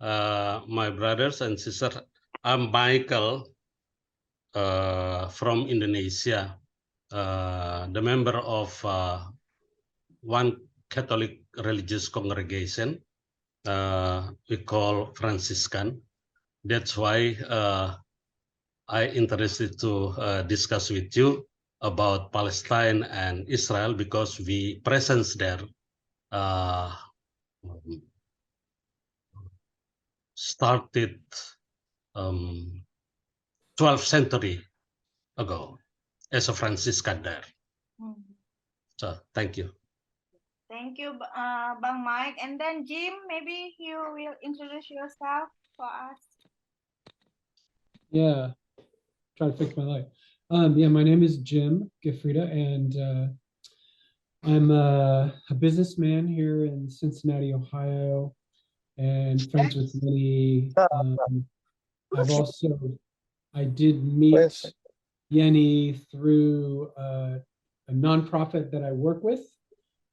my brothers and sisters. I'm Michael from Indonesia, the member of one Catholic religious congregation we call Franciscan. That's why I interested to discuss with you about Palestine and Israel because we presence there started 12th century ago as a Franciscan there. So thank you. Thank you, Bang Mike. And then Jim, maybe you will introduce yourself for us. Yeah, try to fix my life. Yeah, my name is Jim Gifrida, and I'm a businessman here in Cincinnati, Ohio, and friends with many. I did meet Yenni through a nonprofit that I work with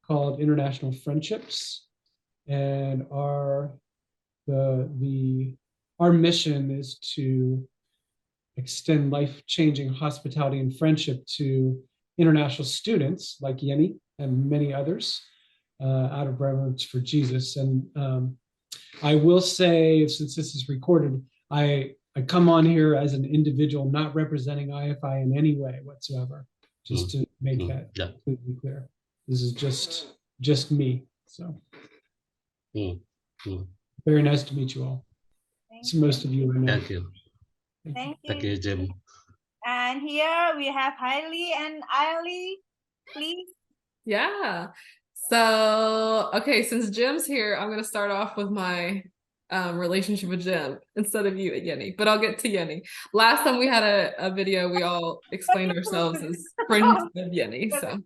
called International Friendships, and our mission is to extend life-changing hospitality and friendship to international students like Yenni and many others out of reverence for Jesus. And I will say, since this is recorded, I come on here as an individual, not representing IFI in any way whatsoever, just to make that completely clear. This is just me. So very nice to meet you all. So most of you are now. Thank you. Thank you. Thank you, Jim. And here we have Hailey and Ailey, please. Yeah. So, okay, since Jim's here, I'm going to start off with my relationship with Jim instead of you, Yenni, but I'll get to Yenni. Last time we had a video, we all explained ourselves as friends of Yenni. So,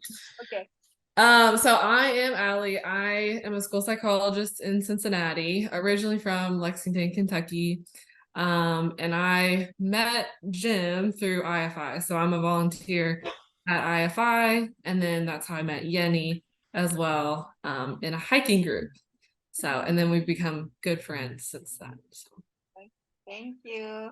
okay. So I am Allie. I am a school psychologist in Cincinnati, originally from Lexington, Kentucky. And I met Jim through IFI. So I'm a volunteer at IFI, and then that's how I met Yenni as well, in a hiking group. So, and then we've become good friends since then. So. Thank you.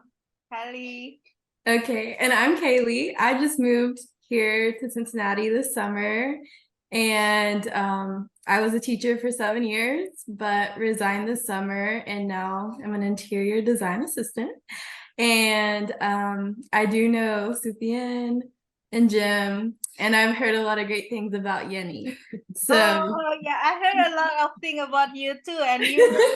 Hailey. Okay, and I'm Kaylee. I just moved here to Cincinnati this summer, and I was a teacher for 7 years, but resigned this summer, and now I'm an interior design assistant. And I do know Sufian and Jim, and I've heard a lot of great things about Yenni. So yeah, I heard a lot of things about you too, and you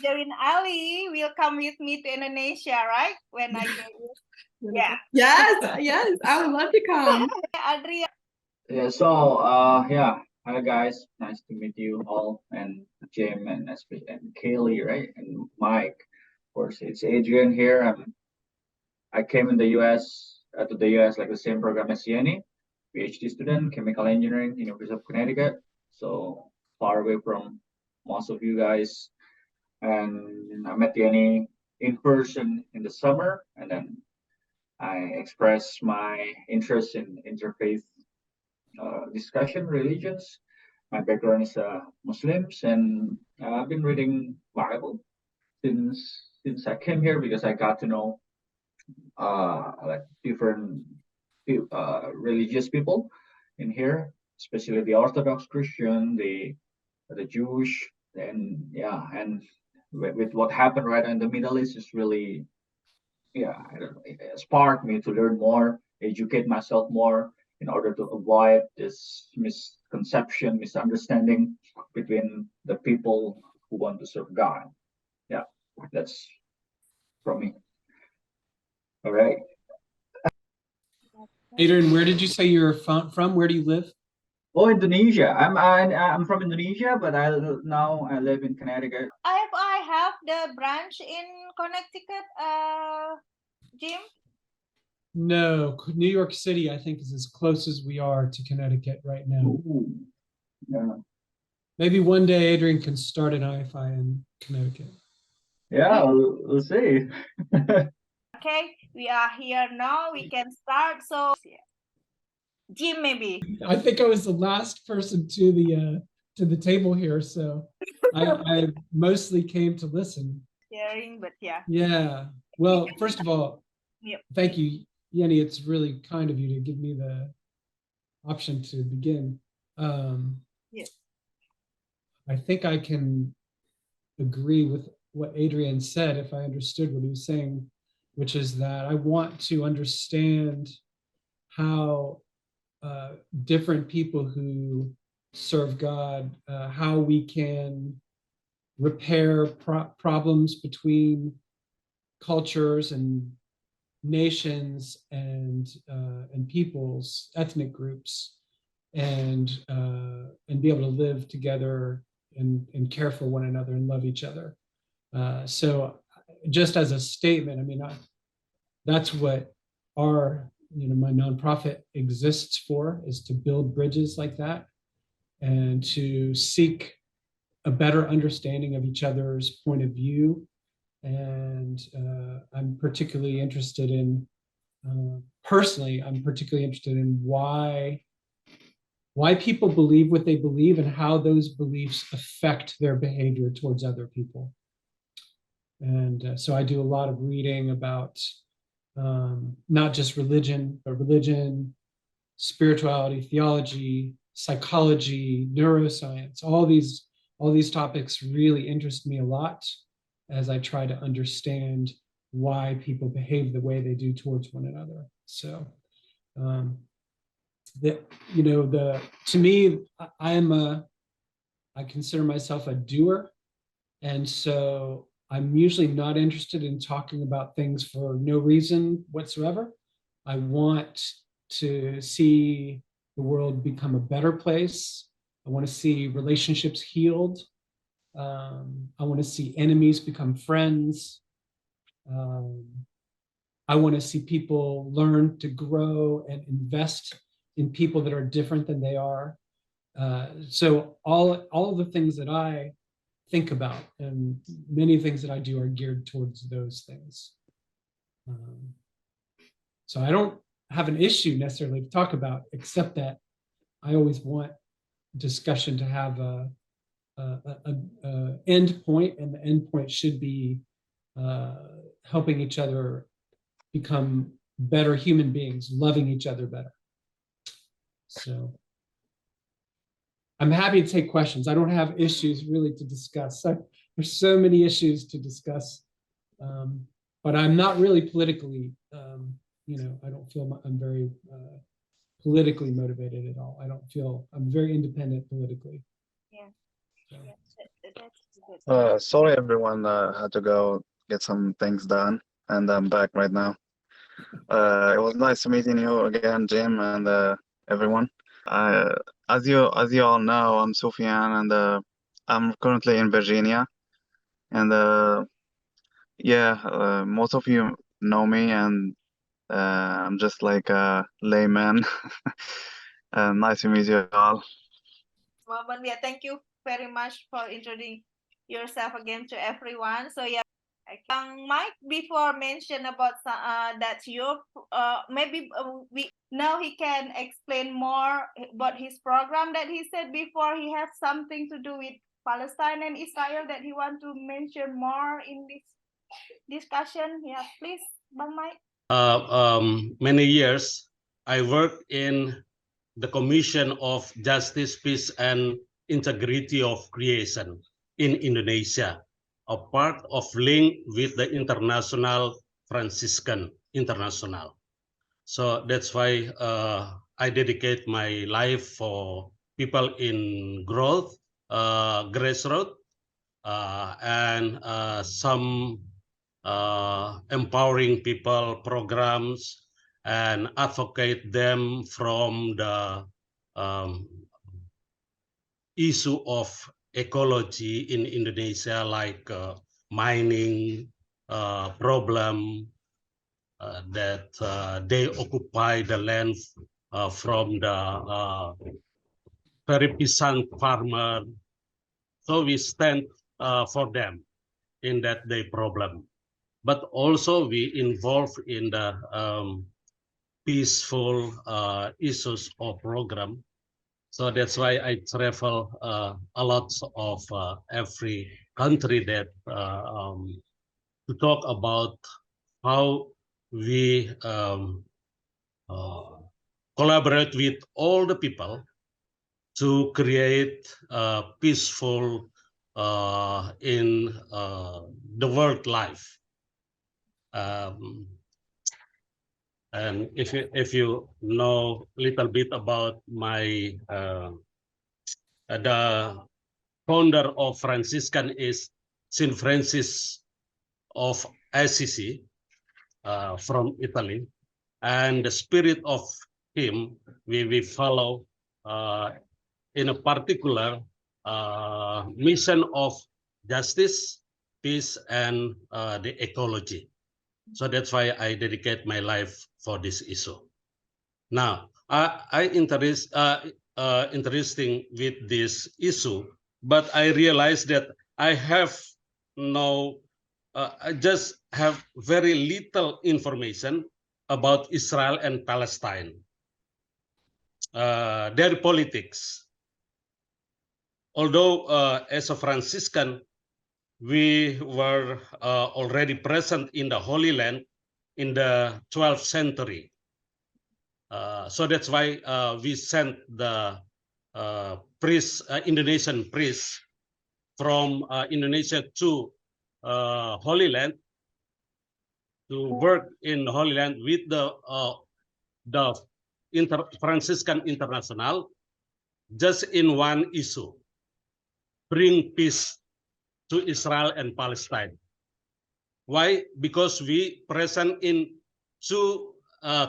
Join Ali will come with me to Indonesia, right? When I get you. Yeah. Yes, I would love to come. Adria. Yeah, so hi guys, nice to meet you all, and Jim and Kaylee, right, and Mike. Of course, it's Adrian here. I came in the U.S. To the U.S. like the same program as Yenni, PhD student, chemical engineering, University of Connecticut. So far away from most of you guys, and I met Yenni in person in the summer, and then I expressed my interest in interfaith discussion, religions. My background is Muslims, and I've been reading Bible since I came here because I got to know like different religious people in here, especially the Orthodox Christian, the Jewish, and and with what happened right in the Middle East is really it sparked me to learn more, educate myself more in order to avoid this misconception, misunderstanding between the people who want to serve God. Yeah, that's from me. All right. Adrian, where did you say you're from? Where do you live? Oh, Indonesia. I'm from Indonesia, but I live in Connecticut. I have the branch in Connecticut, Jim. No, New York City, I think, is as close as we are to Connecticut right now. Ooh. Yeah. Maybe one day Adrian can start an IFI in Connecticut. Yeah, we'll see. Okay, we are here now. We can start. So, Jim, maybe. I think I was the last person to to the table here, so I mostly came to listen. Sharing, but yeah. Yeah. Well, first of all, Yep. thank you, Yenny. It's really kind of you to give me the option to begin. Yes. I think I can agree with what Adrian said, if I understood what he was saying, which is that I want to understand how different people who serve God, how we can repair problems between cultures and nations and peoples, ethnic groups, and be able to live together and care for one another and love each other. So just as a statement, I mean, that's what our, my nonprofit exists for, is to build bridges like that and to seek a better understanding of each other's point of view. And I'm particularly interested in, personally, I'm particularly interested in why people believe what they believe and how those beliefs affect their behavior towards other people. And so I do a lot of reading about not just religion, but religion, spirituality, theology, psychology, neuroscience. All these topics really interest me a lot as I try to understand why people behave the way they do towards one another. So, to me, I consider myself a doer. And so I'm usually not interested in talking about things for no reason whatsoever. I want to see the world become a better place. I want to see relationships healed. I want to see enemies become friends. I want to see people learn to grow and invest in people that are different than they are. So all of the things that I think about and many things that I do are geared towards those things. So I don't have an issue necessarily to talk about, except that I always want discussion to have a end point, and the end point should be helping each other become better human beings, loving each other better. So I'm happy to take questions. I don't have issues really to discuss. There's so many issues to discuss, but I'm not really politically, I don't feel I'm very politically motivated at all. I don't feel, I'm very independent politically. Yeah. That's Sorry, everyone. Had to go get some things done, and I'm back right now. It was nice meeting you again, Jim, and everyone. As you all know, I'm Sufyan, and I'm currently in Virginia. And most of you know me, and I'm just like a layman. Nice to meet you all. well, but yeah, thank you very much for introducing yourself again to everyone. So yeah, Mike before mentioned about that you maybe we now he can explain more about his program that he said before. He has something to do with Palestine and Israel that he want to mention more in this discussion. Yeah, please, Bang Mike. Many years I worked in the Commission of Justice, Peace, and Integrity of Creation in Indonesia, a part of link with the International Franciscan International. So that's why I dedicate my life for people in growth, grassroots, and some empowering people programs, and advocate them from the issue of ecology in Indonesia, like mining problem, that they occupy the land from the very peasant farmer. So we stand for them in that day problem. But also we involve in the peaceful issues or program. So that's why I travel a lot of every country that to talk about how we collaborate with all the people to create peaceful in the world life. And if you know a little bit about my the founder of Franciscan is Saint Francis of Assisi from Italy, and the spirit of him we follow in a particular mission of justice, peace, and the ecology. So that's why I dedicate my life for this issue. Now, I interesting with this issue, but I realized that I have I just have very little information about Israel and Palestine, their politics. Although as a Franciscan, we were already present in the Holy Land in the 12th century. So that's why we sent the Indonesian priests from Indonesia to Holy Land to work in Holy Land with the Franciscan International, just in one issue: bring peace to Israel and Palestine. Why? Because we present in two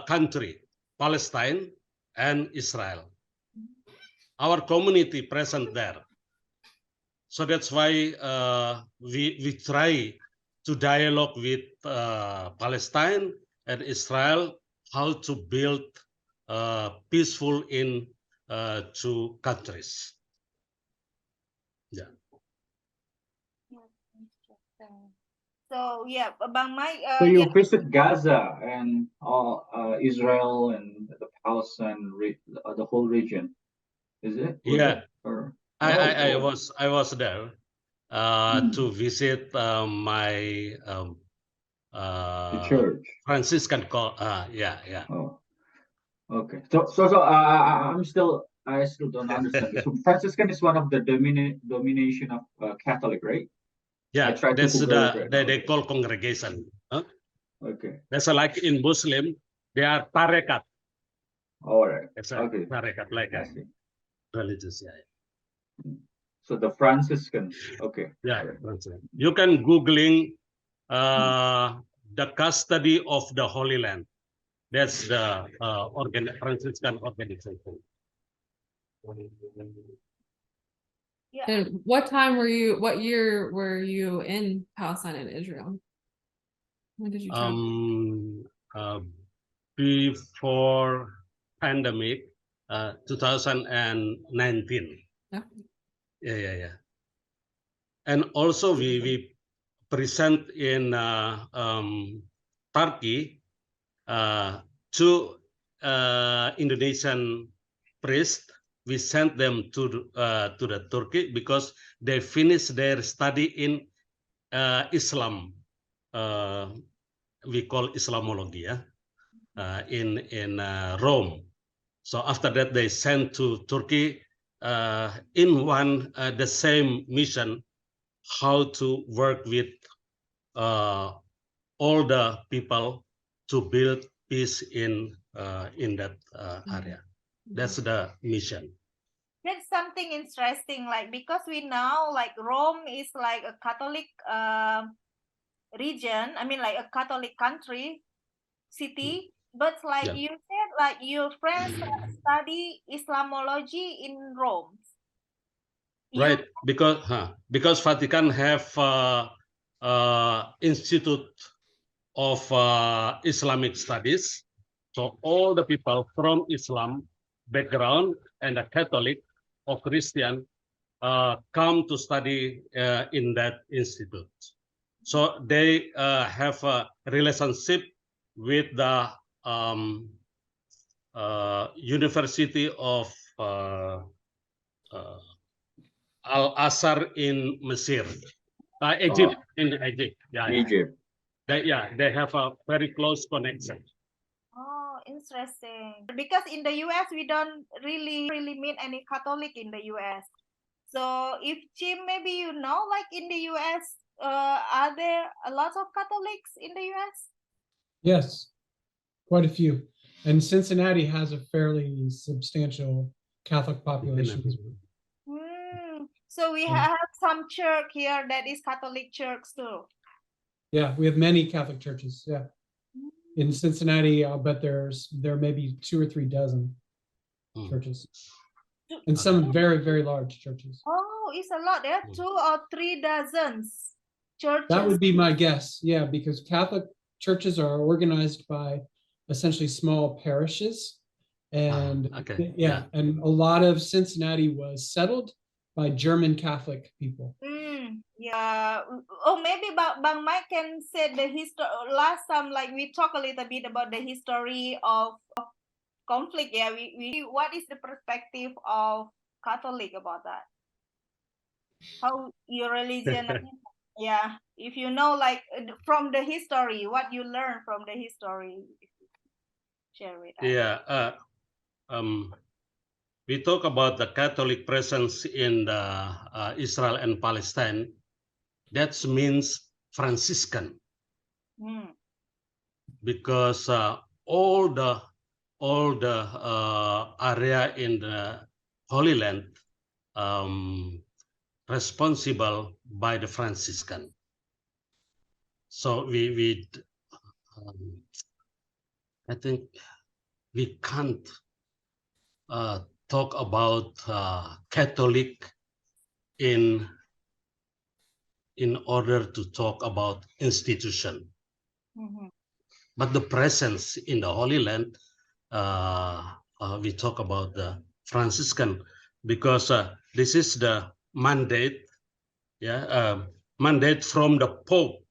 countries, Palestine and Israel. Our community present there. So that's why we try to dialogue with Palestine and Israel how to build peaceful in two countries. Yeah. So yeah, Bang Mike. So you Yeah, visit Gaza and all Israel and the Palestine, the whole region, is it? Yeah. Or I was there to Mm. visit my the church. Franciscan yeah. Oh, okay. I still don't understand. So Franciscan is one of the domination of Catholic, right? I Yeah, tried to that's Google it right now. they call congregation. Huh? Okay. That's like in Muslim, they are tarekat. All right. It's a Okay. tarekat, like I a see. religious. Yeah. So the Franciscans. Okay. Yeah, All right. Franciscan. You can Googling the custody of the Holy Land. That's the Franciscan organization. yeah. And what year were you in Palestine and Israel? When did you travel? Before pandemic, 2019. Yeah. Yeah. And also we present in Turkey two Indonesian priests. We sent them to the Turkey because they finished their study in Islam. We call Islamology, in Rome. So after that, they sent to Turkey in the same mission, how to work with all the people to build peace in that area. That's the mission. That's something interesting, like because we know like Rome is like a Catholic region. I mean, like a Catholic country, city. But like Yeah. you said, like your friends study Islamology in Rome. Right, because Vatican have Institute of Islamic Studies, so all the people from Islam background and a Catholic or Christian come to study in that institute. So they have a relationship with the University of Al-Azhar in Mesir, Egypt, in Egypt. Yeah, Egypt. They have a very close connection. Oh, interesting. Because in the US, we don't really meet any Catholic in the US. So if Jim, maybe you know, like in the US, are there a lot of Catholics in the US? Yes, quite a few. And Cincinnati has a fairly substantial Catholic population as well. So we Yeah. have some church here that is Catholic church too. Yeah, we have many Catholic churches. Yeah. In Cincinnati, I'll bet there may be 2 or 3 dozen churches. And some very, very large churches. Oh, it's a lot. There are 2 or 3 dozens churches. That would be my guess. Yeah, because Catholic churches are organized by essentially small parishes. And Okay. and a lot of Cincinnati was settled by German Catholic people. Yeah. Oh, maybe Bang Mike can say the history. Last time, like we talked a little bit about the history of conflict. Yeah, we what is the perspective of Catholic about that? How your religion? Yeah, if you know, like from the history, what you learn from the history, share with us. Yeah. We talk about the Catholic presence in the, Israel and Palestine. That means Franciscan, because all the area in the Holy Land responsible by the Franciscan. So I think we can't talk about Catholic in order to talk about institution. But the presence in the Holy Land, we talk about the Franciscan, because this is the mandate, mandate from the Pope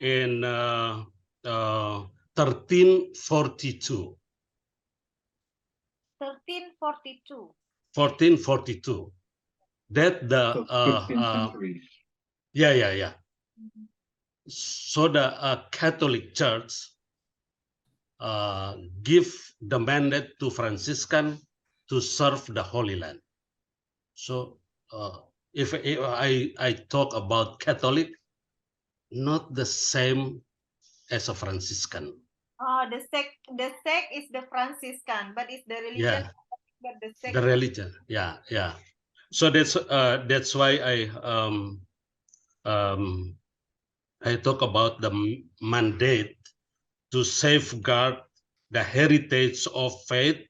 in 1342. 1342. 1442. That the 15th century. Yeah. So the Catholic Church give the mandate to Franciscan to serve the Holy Land. So if I talk about Catholic, not the same as a Franciscan. The sect is the Franciscan, but it's the religion. Yeah. But the sect. The religion. Yeah. So that's why I talk about the mandate to safeguard the heritage of faith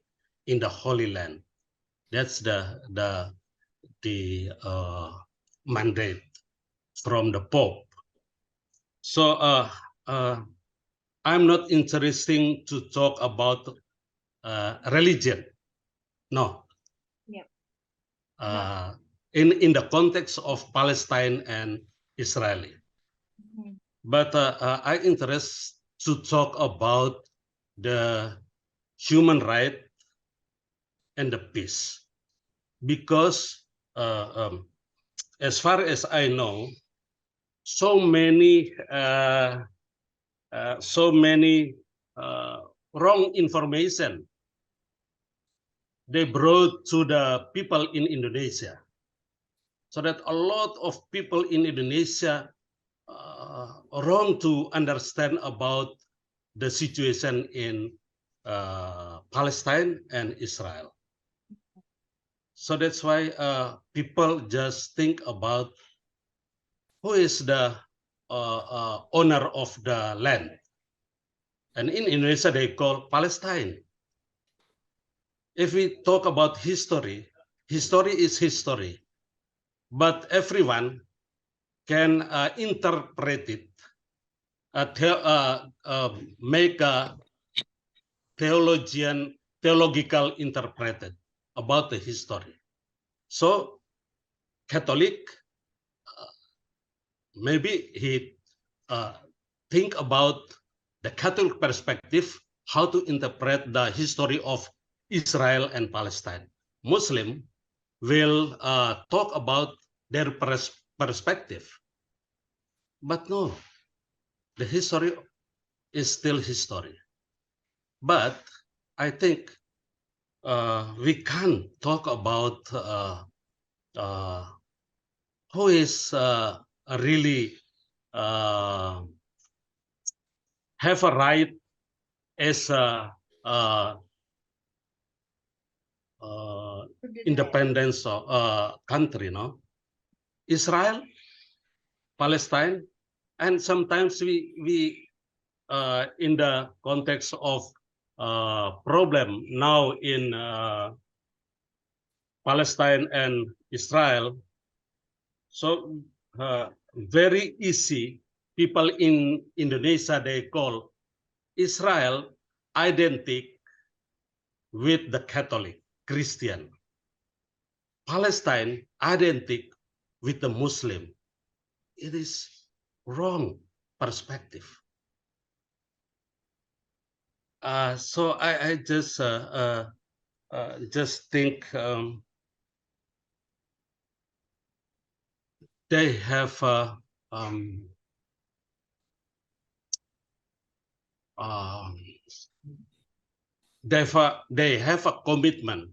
in the Holy Land. That's the mandate from the Pope. So I'm not interested to talk about religion. No. Yeah. In the context of Palestine and Israeli. But I interest to talk about the human right and the peace, because as far as I know, so many wrong information they brought to the people in Indonesia, so that a lot of people in Indonesia wrong to understand about the situation in Palestine and Israel. So that's why people just think about who is the owner of the land. And in Indonesia, they call Palestine. If we talk about history, history is history. But everyone can interpret it, make a theological interpreted about the history. So Catholic, maybe he think about the Catholic perspective, how to interpret the history of Israel and Palestine. Muslim will talk about their perspective. But no, the history is still history. But I think we can talk about who is really have a right as a independence country, no? Israel, Palestine, and sometimes we in the context of problem now in Palestine and Israel. So very easy, people in Indonesia, they call Israel identical with the Catholic, Christian. Palestine identical with the Muslim. It is wrong perspective. So I just think they have they have a commitment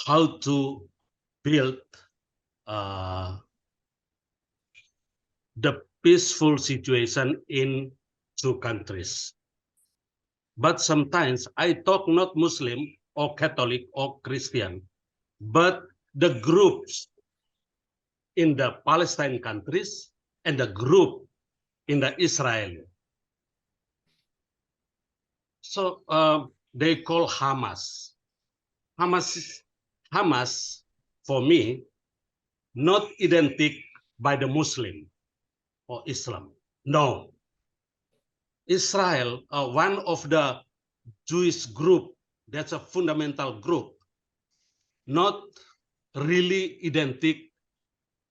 how to build the peaceful situation in two countries. But sometimes I talk not Muslim or Catholic or Christian, but the groups in the Palestine countries and the group in the Israel. So they call Hamas. Hamas, for me, not identical by the Muslim or Islam. No. Israel, one of the Jewish group, that's a fundamental group, not really identical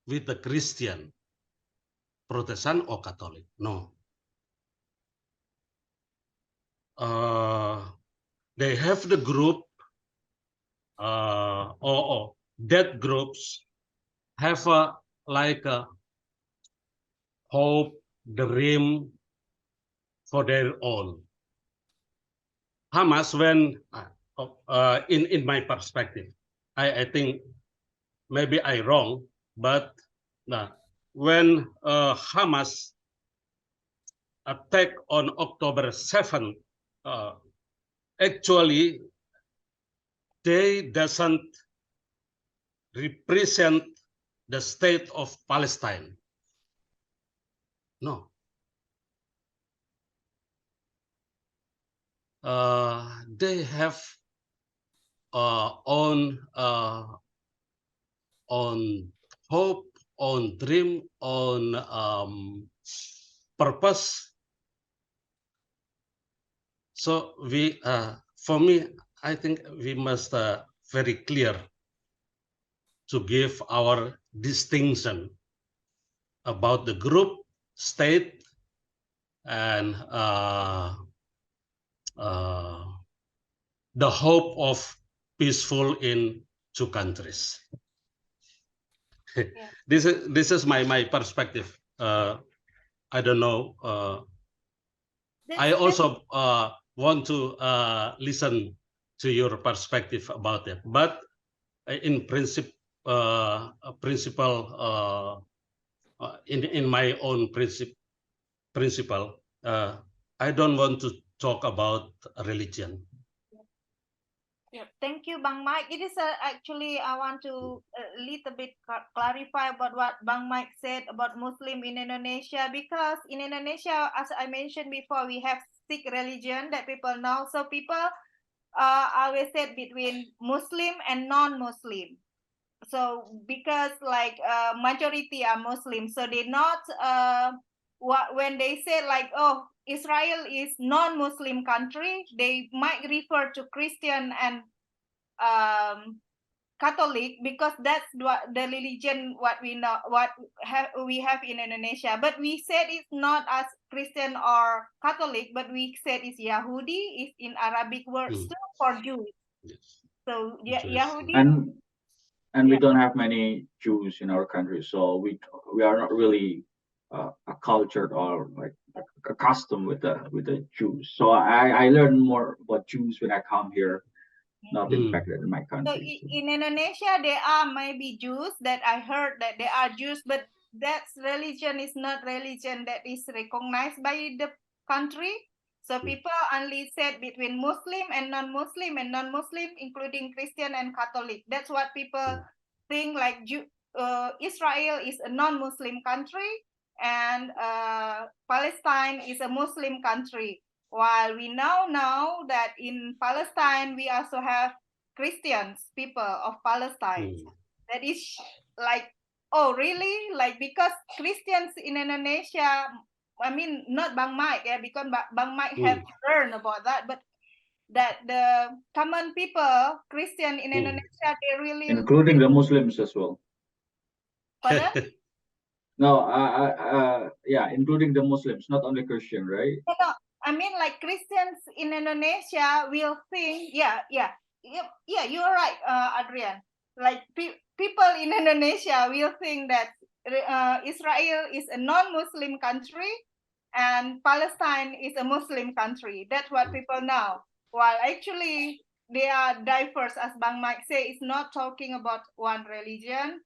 with the Christian, Protestant or Catholic. No. They have the group, or that groups have like a hope, dream for their own. Hamas, when in my perspective, I think maybe I wrong, but when Hamas attack on October 7, actually they doesn't represent the state of Palestine. No. They have on hope, on dream, on purpose. So we, for me, I think we must very clear to give our distinction about the group, state, and the hope of peaceful in two countries. Yeah. This is my perspective. I don't know. I also want to listen to your perspective about it. But in principle, in my own principle, I don't want to talk about religion. Yeah, thank you, Bang Mike. It is actually I want to a little bit clarify about what Bang Mike said about Muslim in Indonesia, because in Indonesia, as I mentioned before, we have 6 religion that people know. So people always said between Muslim and non-Muslim. So because like majority are Muslim, so they not when they say like, oh, Israel is non-Muslim country, they might refer to Christian and Catholic, because that's the religion what we know, what we have in Indonesia. But we said it's not as Christian or Catholic, but we said it's Yahudi, is in Arabic word still for Jews. Yes. So Yahudi. And and we don't have many Jews in our country, so we are not really cultured or like accustomed with the Jews. So I learn more about Jews when I come here, not in fact in my So country. in Indonesia, there are maybe Jews that I heard that there are Jews, but that religion is not religion that is recognized by the country. So people only said between Muslim and non-Muslim, including Christian and Catholic. That's what people think. Like Israel is a non-Muslim country, and Palestine is a Muslim country. While we now know that in Palestine we also have Christians, people of Palestine. That is like, oh really? Like, because Christians in Indonesia, I mean, not Bang Mike, because Bang Mike have learned about that, but that the common people, Christian in Indonesia, they really, including the Muslims as well. pardon? No, yeah, including the Muslims, not only Christian, right? No, I mean, like Christians in Indonesia will think, yeah, you're right, Adrian. Like people in Indonesia will think that Israel is a non-Muslim country and Palestine is a Muslim country. That's what people know. While actually they are diverse, as Bang Mike say, it's not talking about one religion,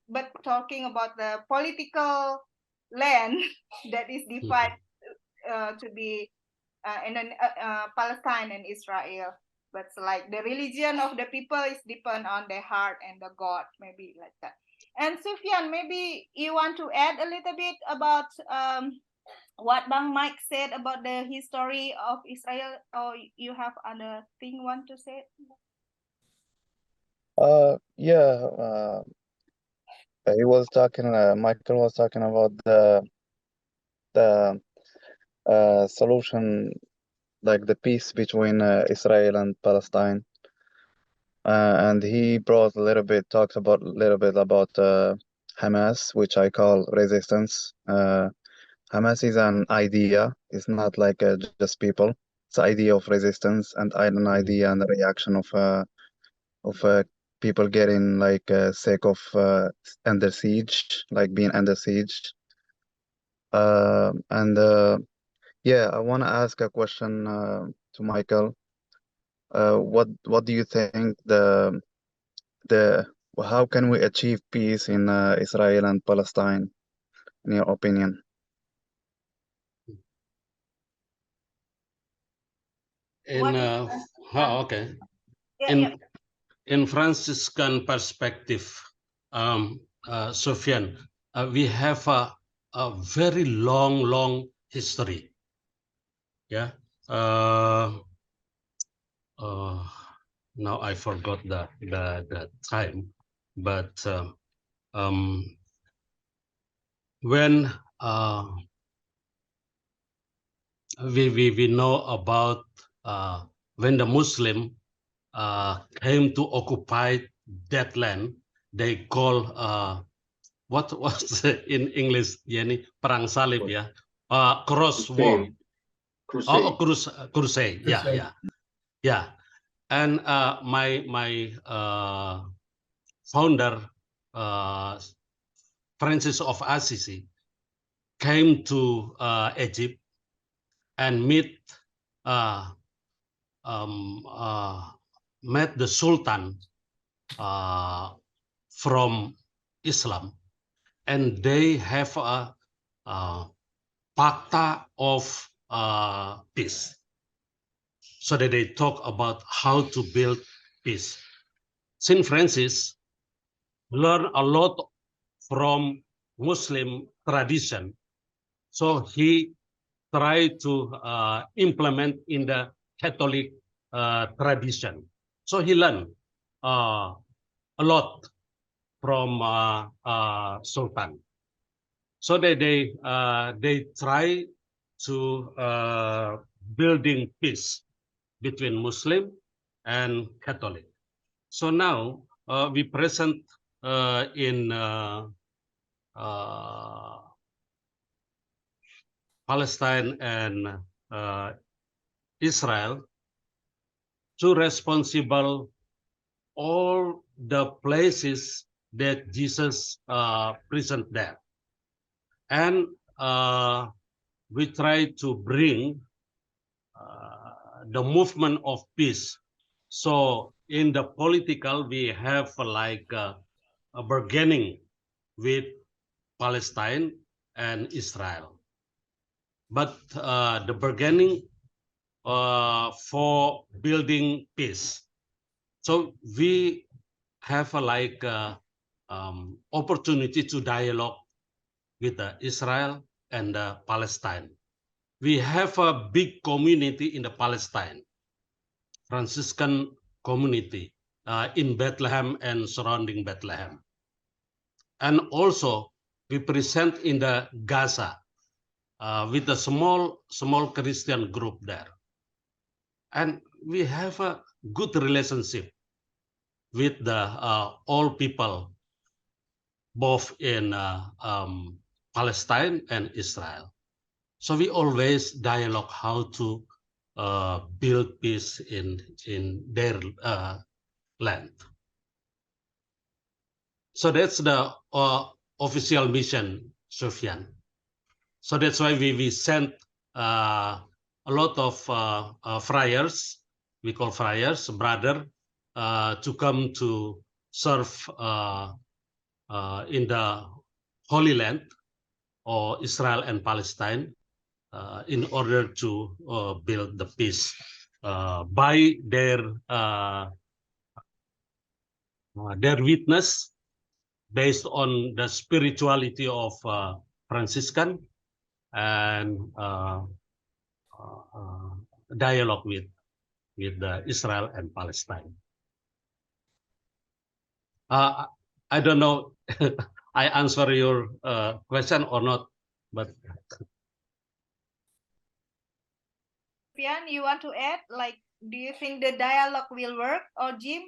but talking about the political land that is divided to be Palestine and Israel. But like the religion of the people is depend on their heart and the God, maybe like that. And Sufyan, maybe you want to add a little bit about what Bang Mike said about the history of Israel, or you have other thing you want to say? Yeah, he was talking, Michael was talking about the solution, like the peace between Israel and Palestine. And he brought talks about a little bit about Hamas, which I call resistance. Hamas is an idea. It's not like just people. It's an idea of resistance and an idea and a reaction of people getting like sick of under siege, like being under siege. Yeah, I want to ask a question to Michael. What do you think how can we achieve peace in Israel and Palestine, in your opinion? Okay. Yeah. In Franciscan perspective, Sufyan, we have a very long history. Yeah. Now I forgot the time, but when we know about when the Muslim came to occupy that land, they call what was in English, Yenni, perang salib, yeah, cross war. Crusade. Oh, crusade. Yeah. And my founder, Francis of Assisi, came to Egypt and met the Sultan from Islam, and they have a pacta of peace. So that they talk about how to build peace. Saint Francis learned a lot from Muslim tradition, so he tried to implement in the Catholic tradition. So he learned a lot from Sultan. So they try to building peace between Muslim and Catholic. So now we present in Palestine and Israel, two responsible all the places that Jesus present there. And we try to bring the movement of peace. So in the political, we have like a bargaining with Palestine and Israel. But the bargaining for building peace. So we have like opportunity to dialogue with Israel and Palestine. We have a big community in the Palestine, Franciscan community in Bethlehem and surrounding Bethlehem. And also we present in the Gaza with a small Christian group there. And we have a good relationship with the all people, both in Palestine and Israel. So we always dialogue how to build peace in their land. So that's the official mission, Sufyan. So that's why we sent a lot of friars, we call friars, brother, to come to serve in the Holy Land, or Israel and Palestine, in order to build the peace by their witness based on the spirituality of Franciscan and dialogue with Israel and Palestine. I don't know I answer your question or not, but Fian, you want to add, like, do you think the dialogue will work? Or Jim,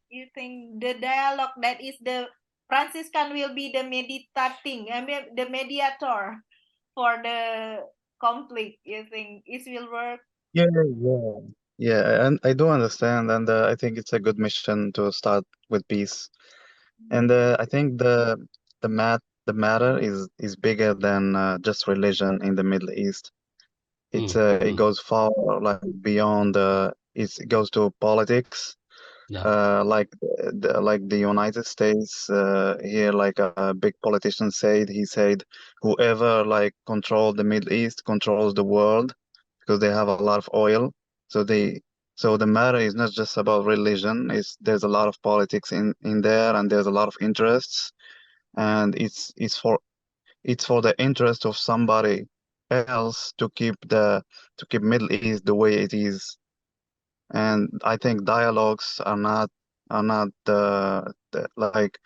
you think the dialogue that is the Franciscan will be the mediating, the mediator for the conflict? You think it will work? Yeah, and I do understand, and I think it's a good mission to start with peace. And I think the matter is bigger than just religion in the Middle East. It goes far, like beyond it goes to politics. yeah. Like the United States here, like a big politician said, he said, whoever like control the Middle East controls the world because they have a lot of oil. So the matter is not just about religion. There's a lot of politics in there, and there's a lot of interests, and it's for the interest of somebody else to keep Middle East the way it is. And I think dialogues are not like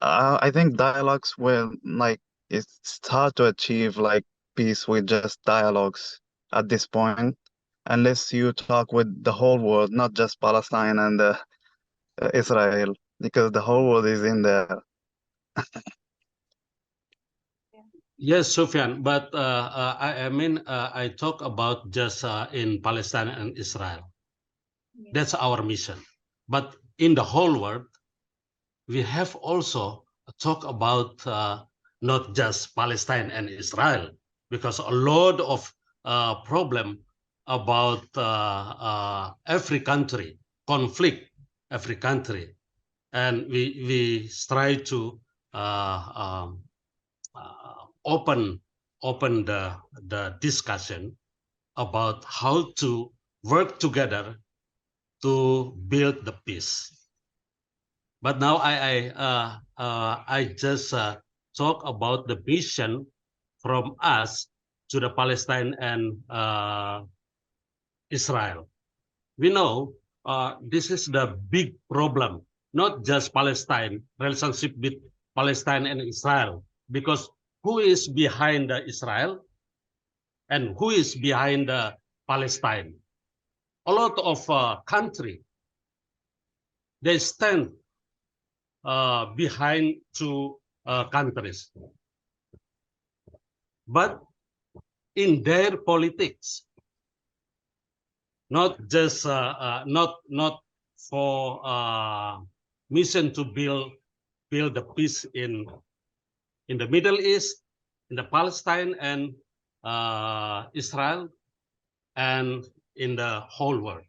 I think dialogues will like it's hard to achieve like peace with just dialogues at this point, unless you talk with the whole world, not just Palestine and Israel, because the whole world is in there. Yes, Sufyan, but I mean, I talk about just in Palestine and Israel. That's our mission. But in the whole world, we have also talk about not just Palestine and Israel, because a lot of problem about every country, conflict, every country. And we try to open the discussion about how to work together to build the peace. But now I just talk about the vision from us to the Palestine and Israel. We know this is the big problem, not just Palestine, relationship with Palestine and Israel, because who is behind Israel and who is behind Palestine? A lot of country, they stand behind two countries. But in their politics, not just not for mission to build the peace in the Middle East, in the Palestine and Israel, and in the whole world.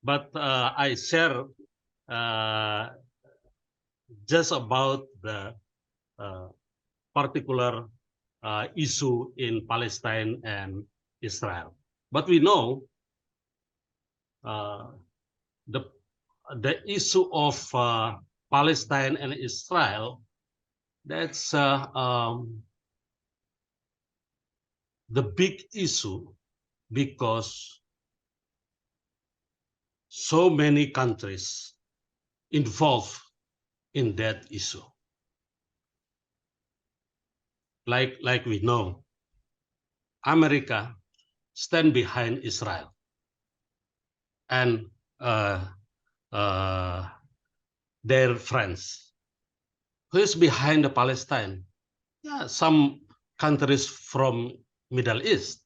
But I share just about the particular issue in Palestine and Israel. But we know the issue of Palestine and Israel, that's the big issue because so many countries involved in that issue. Like we know, America stand behind Israel, and their friends. Who is behind the Palestine? Yeah, some countries from Middle East.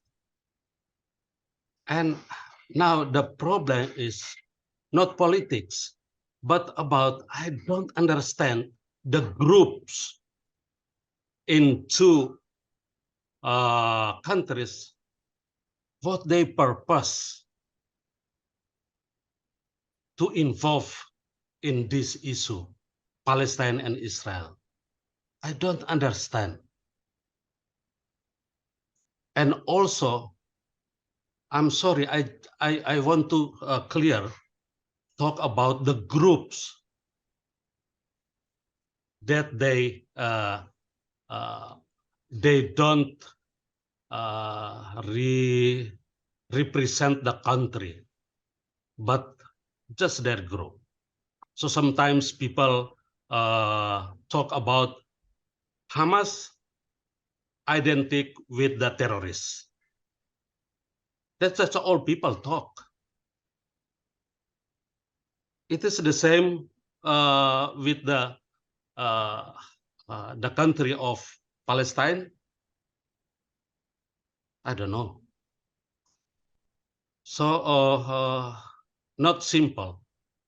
And now the problem is not politics, but about, I don't understand the groups in two countries, what they purpose to involve in this issue, Palestine and Israel. I don't understand. And also, I'm sorry, I want to talk about the groups that they don't represent the country, but just their group. So sometimes people talk about Hamas identical with the terrorists. That's all people talk. It is the same with the country of Palestine. I don't know. So not simple.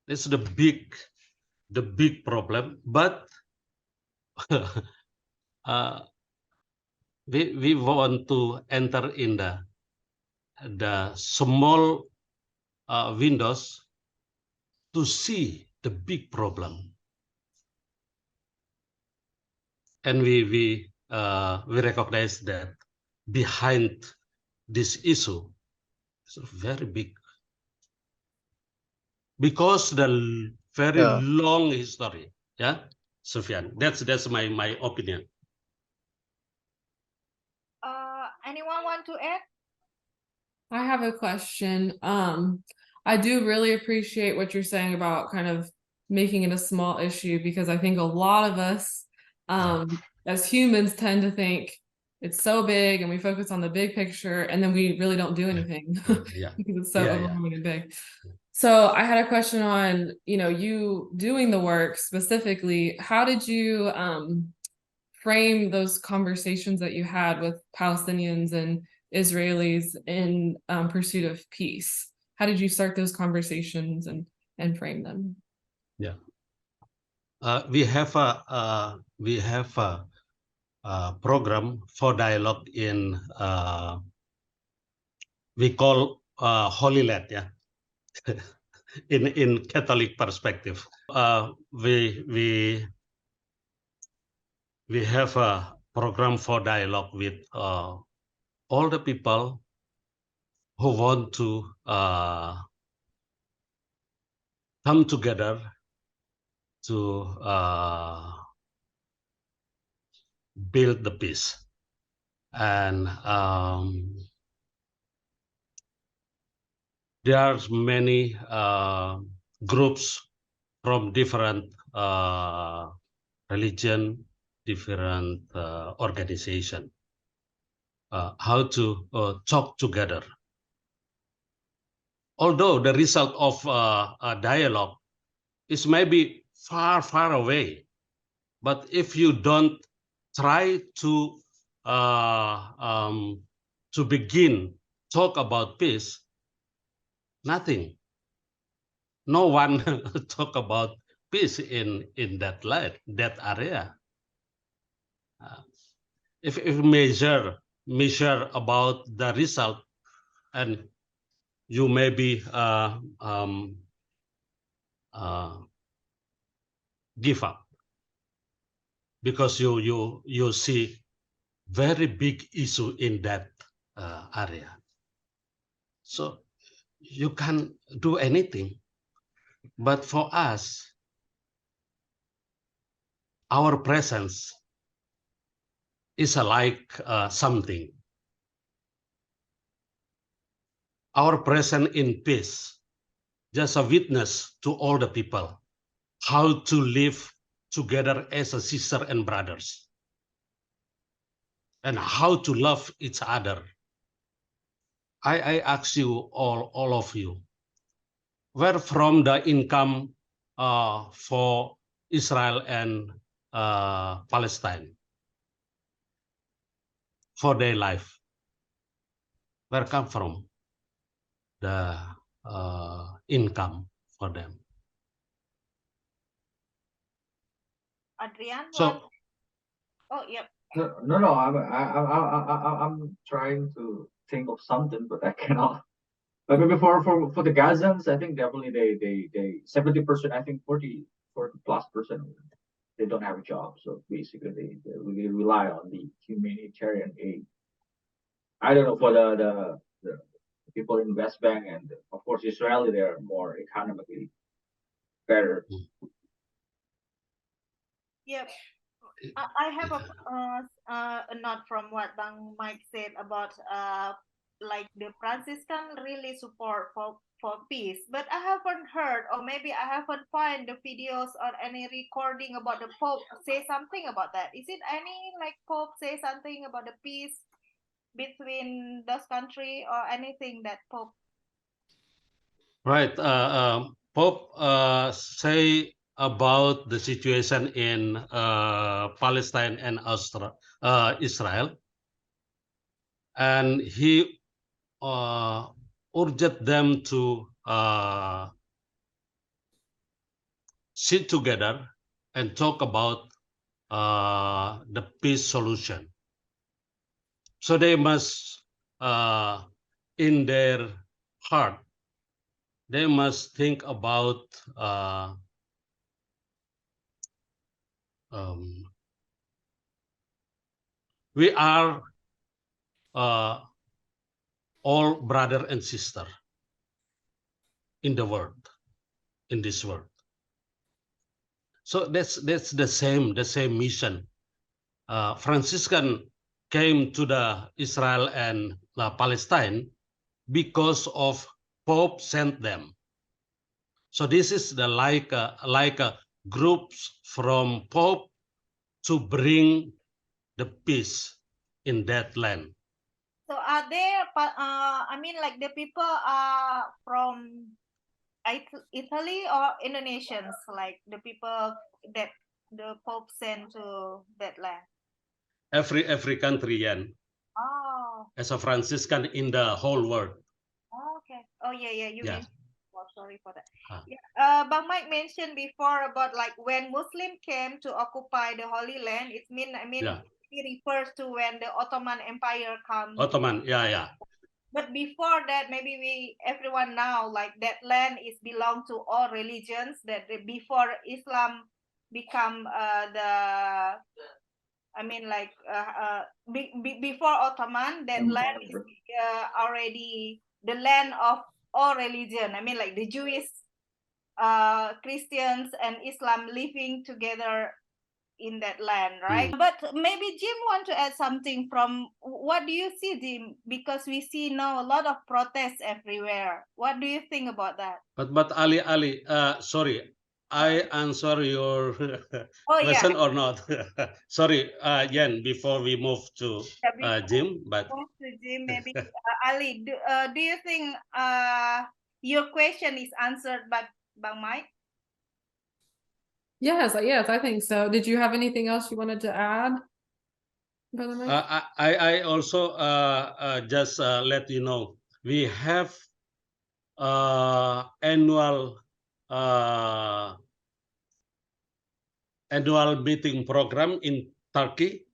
It's the big problem. But we want to enter in the small windows to see the big problem, and we recognize that behind this issue is very big, because the very long history. Yeah, Sufyan, that's my opinion. Anyone want to add? I have a question. I do really appreciate what you're saying about kind of making it a small issue, because I think a lot of us as humans tend to think it's so big and we focus on the big picture, and then we really don't do anything because it's so overwhelming and big. So I had a question on, you doing the work specifically. How did you frame those conversations that you had with Palestinians and Israelis in pursuit of peace? How did you start those conversations and frame them? Yeah, we have a program for dialogue in we call Holy Land. Yeah, in Catholic perspective, we have a program for dialogue with all the people who want to come together to build the peace. And there are many groups from different religion, different organization, how to talk together. Although the result of a dialogue is maybe far away, but if you don't try to begin talk about peace, nothing no one talk about peace in that land, that area. If measure about the result, and you maybe give up because you see very big issue in that area. So you can do anything, but for us, our presence is like something. Our presence in peace, just a witness to all the people, how to live together as a sister and brothers, and how to love each other. I ask you all of you, where from the income for Israel and Palestine for their life? Where come from the income for them? Adrian, So oh, yep. No. I'm trying to think of something, but I cannot. But before for the Gazans, I think definitely they 70%. I think 40 plus%. They don't have a job, so basically they really rely on the humanitarian aid. I don't know for the people in West Bank and of course Israeli, they are more economically better. Yep. I have a note from what Bang Mike said about like the Franciscan really support for peace, but I haven't heard, or maybe I haven't find the videos or any recording about the Pope say something about that. Is it any like Pope say something about the peace between those country or anything that Pope? right, Pope say about the situation in Palestine and Israel, and he urged them to sit together and talk about the peace solution. So they must, in their heart, they must think about we are all brother and sister in the world, in this world. So that's the same mission. Franciscan came to the Israel and Palestine because of Pope sent them. So this is the like groups from Pope to bring the peace in that land. So are there? I mean, like the people are from Italy or Indonesians, like the people that the Pope sent to that land. Every country, Yan, Oh, as a Franciscan in the whole world. okay. Oh, yeah. You Yeah. mentioned. Oh, sorry for that. Ah. Yeah. Bang Mike mentioned before about like when Muslim came to occupy the Holy Land. I mean, Yeah. it refers to when the Ottoman Empire comes. Ottoman, yeah. But before that, maybe everyone now like that land is belong to all religions. That before Islam become before Ottoman, that land is already the land of all religion. I mean, like the Jewish, Christians, and Islam living together in that land, right? But maybe Jim want to add something from what do you see, Jim? Because we see now a lot of protests everywhere. What do you think about that? But Ali, sorry, I answer your Oh, question yeah. or not? Sorry, Yan, before we move to Jim, but to Jim, maybe Ali, do you think your question is answered by Bang Mike? Yes, I think so. Did you have anything else you wanted to add, Brother Mike? I also just let you know we have annual annual meeting program in Turkey.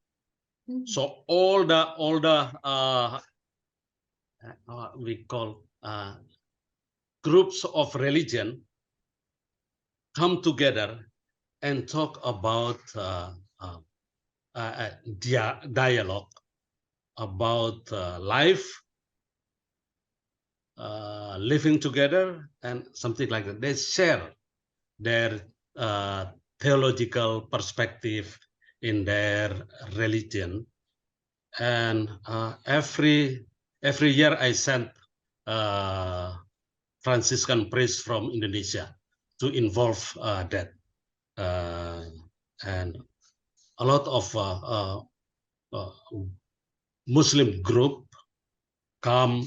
So all the we call groups of religion come together and talk about dialogue about life, living together, and something like that. They share their theological perspective in their religion, and every year I send Franciscan priest from Indonesia to involve that, and a lot of Muslim groups to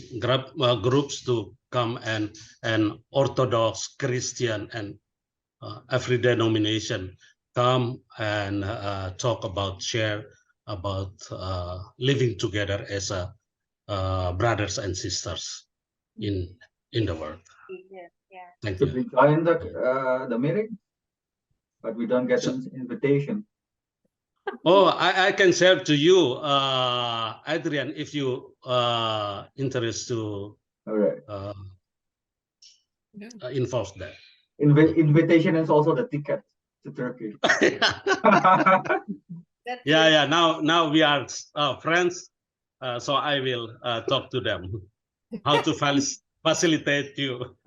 come, and Orthodox, Christian, and every denomination come and share about living together as brothers and sisters in the world. Yeah. Thank Should you. we join the meeting? But we don't get an invitation. Oh, I can share to you, Adrian, if you interest to All right. involve that. Invitation is also the ticket to Turkey. Yeah. Now we are friends, so I will talk to them how to facilitate you.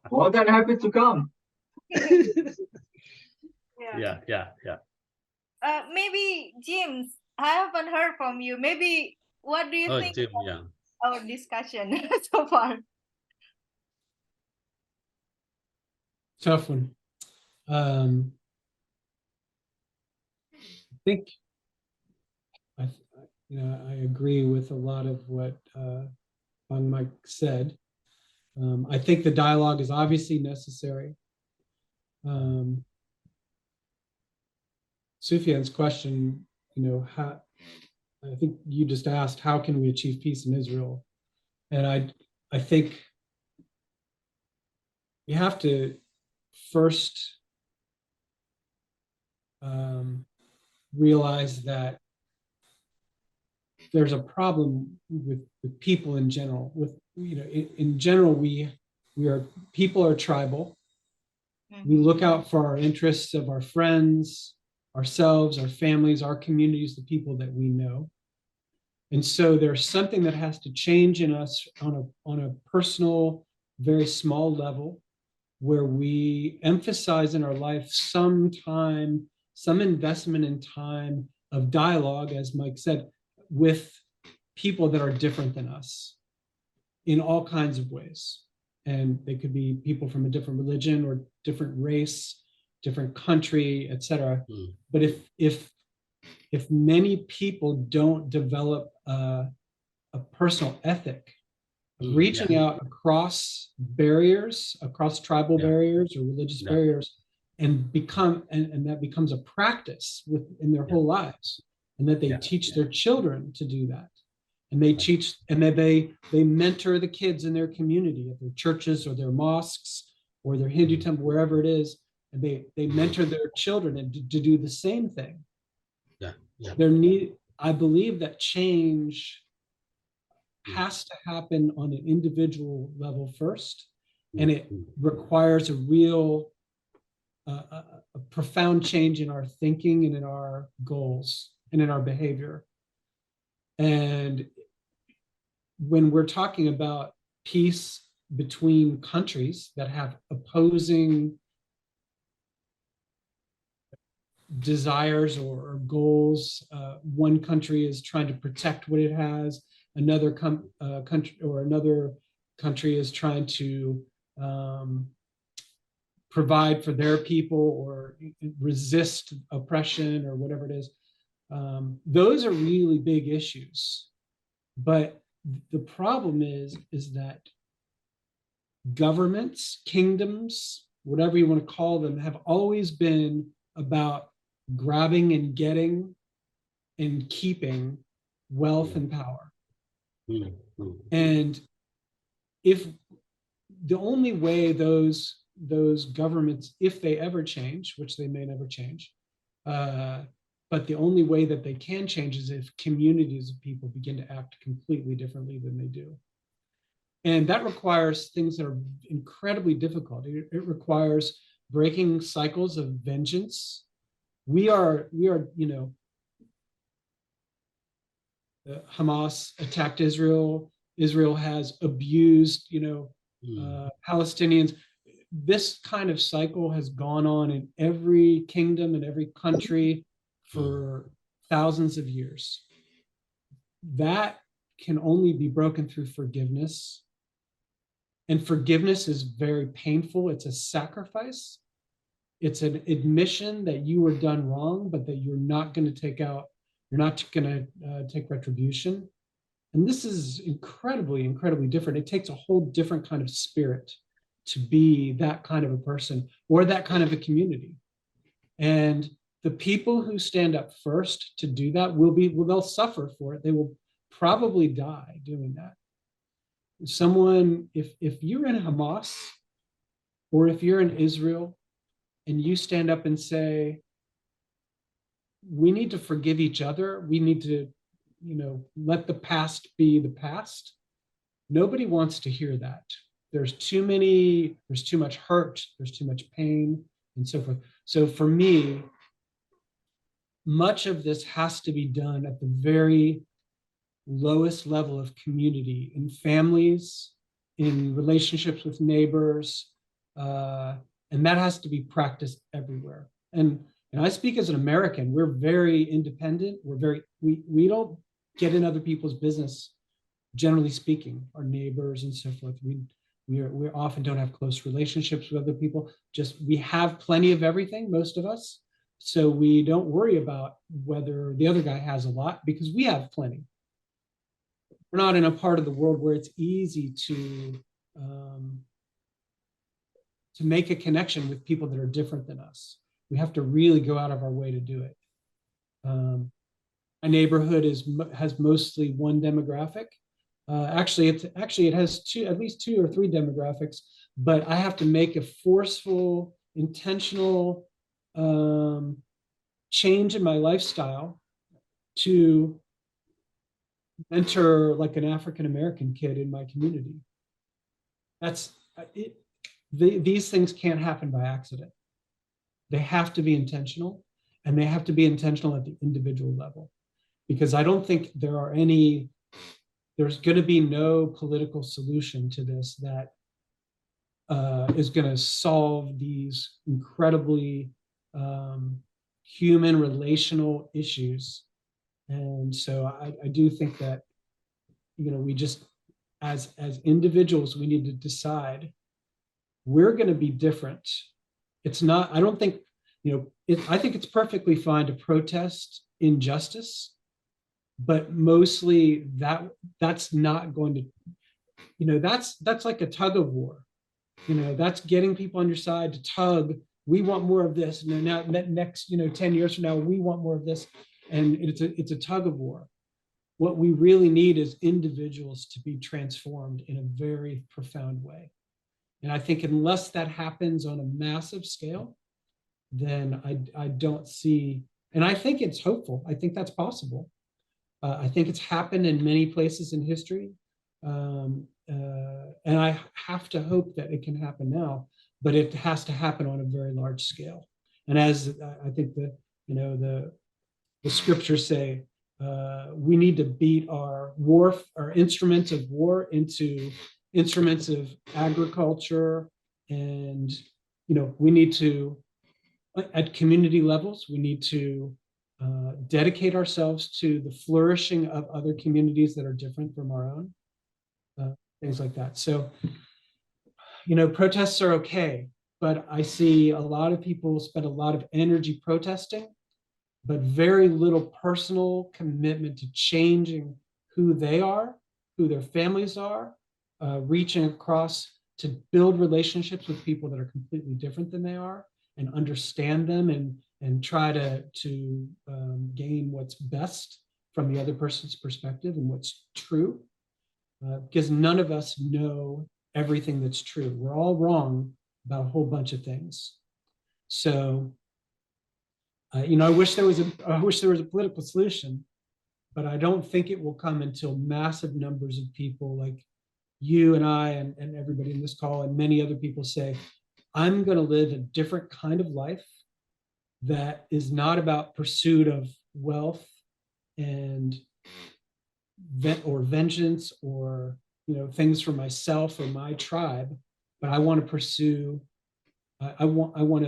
More than happy to come. Yeah. Maybe James, I haven't heard from you. Maybe what do you think Jim, of our discussion so far? Tough one. I think I agree with a lot of what Mike said. I think the dialogue is obviously necessary. Sufyan's question, how, I think you just asked, how can we achieve peace in Israel? And I think you have to first realize that there's a problem with people in general. In general, people are tribal. We look out for our interests of our friends, ourselves, our families, our communities, the people that we know. And so there's something that has to change in us on a personal, very small level, where we emphasize in our life some investment in time of dialogue, as Mike said, with people that are different than us in all kinds of ways. And they could be people from a different religion or different race, different country, etc. But if many people don't develop a personal ethic, reaching out across barriers, across tribal barriers or religious barriers, and that becomes a practice in their whole lives, and that they teach their children to do that. And they teach, and that they mentor the kids in their community, at their churches or their mosques or their Hindu temple, wherever it is, and they mentor their children and to do the same thing. I believe that change has to happen on an individual level first, and it requires a real a profound change in our thinking and in our goals and in our behavior. And when we're talking about peace between countries that have opposing desires or goals, one country is trying to protect what it has, another country is trying to provide for their people or resist oppression or whatever it is. Those are really big issues. But the problem is that governments, kingdoms, whatever you want to call them, have always been about grabbing and getting and keeping wealth and power. And if the only way those those governments, if they ever change, which they may never change, but the only way that they can change is if communities of people begin to act completely differently than they do. And that requires things that are incredibly difficult. It requires breaking cycles of vengeance. We are, Hamas attacked Israel. Israel has abused, Palestinians. This kind of cycle has gone on in every kingdom and every country for thousands of years. That can only be broken through forgiveness. And forgiveness is very painful. It's a sacrifice. It's an admission that you were done wrong, but that you're not going to take retribution. And this is incredibly, incredibly different. It takes a whole different kind of spirit to be that kind of a person or that kind of a community. And the people who stand up first to do that they'll suffer for it. They will probably die doing that. If you're in Hamas or if you're in Israel and you stand up and say, we need to forgive each other, we need to, let the past be the past. Nobody wants to hear that. There's too much hurt, there's too much pain, and so forth. So for me, much of this has to be done at the very lowest level of community, in families, in relationships with neighbors, and that has to be practiced everywhere. And I speak as an American. We're very independent. We don't get in other people's business, generally speaking, our neighbors and so forth. We often don't have close relationships with other people. We have plenty of everything, most of us. So we don't worry about whether the other guy has a lot because we have plenty. We're not in a part of the world where it's easy to make a connection with people that are different than us. We have to really go out of our way to do it. My neighborhood has mostly one demographic. Actually, it has at least two or three demographics, but I have to make a forceful, intentional change in my lifestyle to enter like an African-American kid in my community. These things can't happen by accident. They have to be intentional, and they have to be intentional at the individual level, because I don't think there's going to be no political solution to this that is going to solve these incredibly human relational issues. And so I do think that, we just, as individuals, we need to decide we're going to be different. It's not, I don't think, I think it's perfectly fine to protest injustice, but mostly that's not going to, that's like a tug of war. That's getting people on your side to tug. We want more of this. And now next, 10 years from now, we want more of this. And it's a tug of war. What we really need is individuals to be transformed in a very profound way. And I think unless that happens on a massive scale, then I don't see, and I think it's hopeful. I think that's possible. I think it's happened in many places in history. And I have to hope that it can happen now, but it has to happen on a very large scale. And as I think the scriptures say, we need to beat our instruments of war into instruments of agriculture. And, we need to, at community levels, we need to dedicate ourselves to the flourishing of other communities that are different from our own, things like that. So, protests are okay, but I see a lot of people spend a lot of energy protesting, but very little personal commitment to changing who they are, who their families are, reaching across to build relationships with people that are completely different than they are and understand them and try to gain what's best from the other person's perspective and what's true, because none of us know everything that's true. We're all wrong, about a whole bunch of things. So, I wish there was a political solution, but I don't think it will come until massive numbers of people like you and I and everybody in this call and many other people say, I'm going to live a different kind of life that is not about pursuit of wealth and vengeance or things for myself or my tribe, but I want to pursue. I want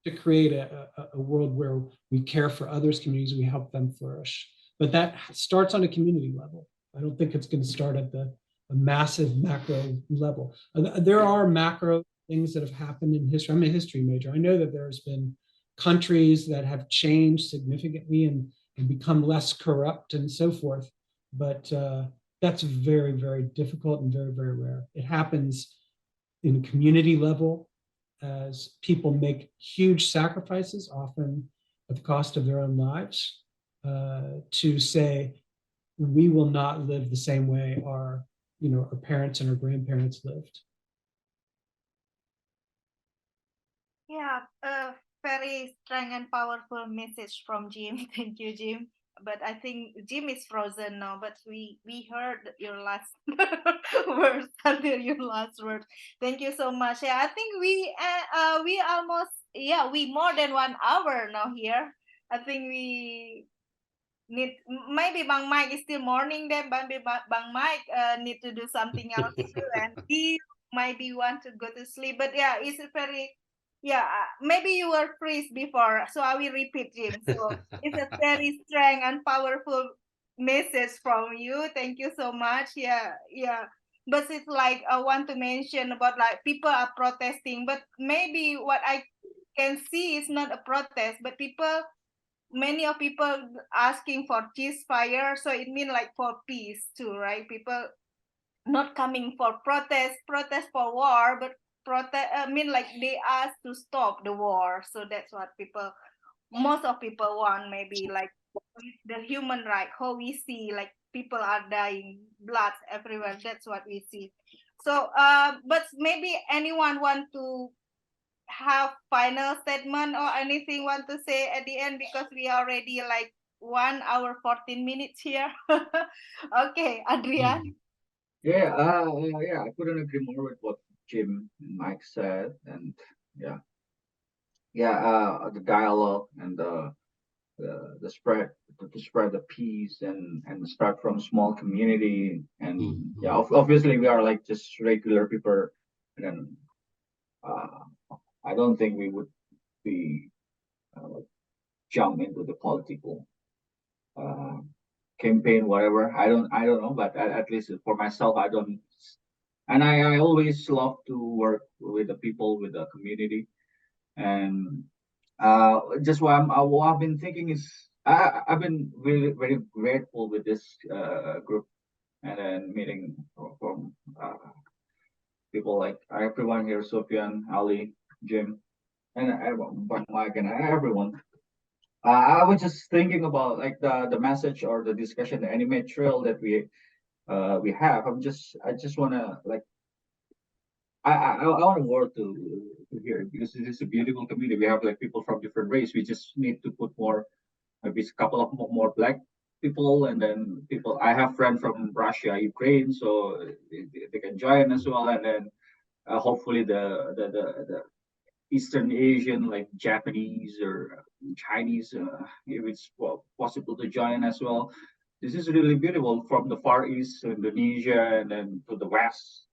to create a world where we care for others' communities, we help them flourish. But that starts on a community level. I don't think it's going to start at a massive macro level. There are macro things that have happened in history. I'm a history major. I know that there's been countries that have changed significantly and become less corrupt and so forth. But that's very, very difficult and very, very rare. It happens in community level as people make huge sacrifices, often at the cost of their own lives, to say, we will not live the same way our parents and our grandparents lived. Yeah, a very strong and powerful message from Jim. Thank you, Jim. But I think Jim is frozen now, but we heard your last words until your last word. Thank you so much. Yeah, I think we almost, we more than 1 hour now here. I think we need, maybe Bang Mike is still morning then, maybe Bang Mike need to do something else too, and he maybe want to go to sleep. But yeah, it's a very, maybe you were freeze before, so I will repeat, Jim. So it's a very strong and powerful message from you. Thank you so much. Yeah. But it's like I want to mention about like people are protesting, but maybe what I can see is not a protest, but many of people asking for ceasefire, so it means like for peace too, right? People not coming for protest for war, but mean like they ask to stop the war. So that's what most of people want, maybe like the human right, how we see like people are dying, blood everywhere. That's what we see. So but maybe anyone want to have final statement or anything want to say at the end, because we are already like 1 hour 14 minutes here. Okay, Adrian. Yeah, I couldn't agree more with what Jim and Mike said, and the dialogue and the spread to spread the peace and start from small community, and obviously we are like just regular people, and then I don't think we would be jump into the political campaign, whatever. I don't know, but at least for myself, I don't. And I always love to work with the people, with the community, and just what I've been thinking is I've been really very grateful with this group, and then meeting from people like everyone here, Sofian, Ali, Jim, and everyone, Mike, and everyone. I was just thinking about like the message or the discussion, the anime trail that we have. I just wanna like I want the world to hear it, because it is a beautiful community. We have like people from different race. We just need to put more, maybe a couple of more black people, and then people. I have friends from Russia, Ukraine, so they can join as well, and then hopefully the Eastern Asian, like Japanese or Chinese, if it's possible to join as well. This is really beautiful, from the Far East, Indonesia, and then to the West,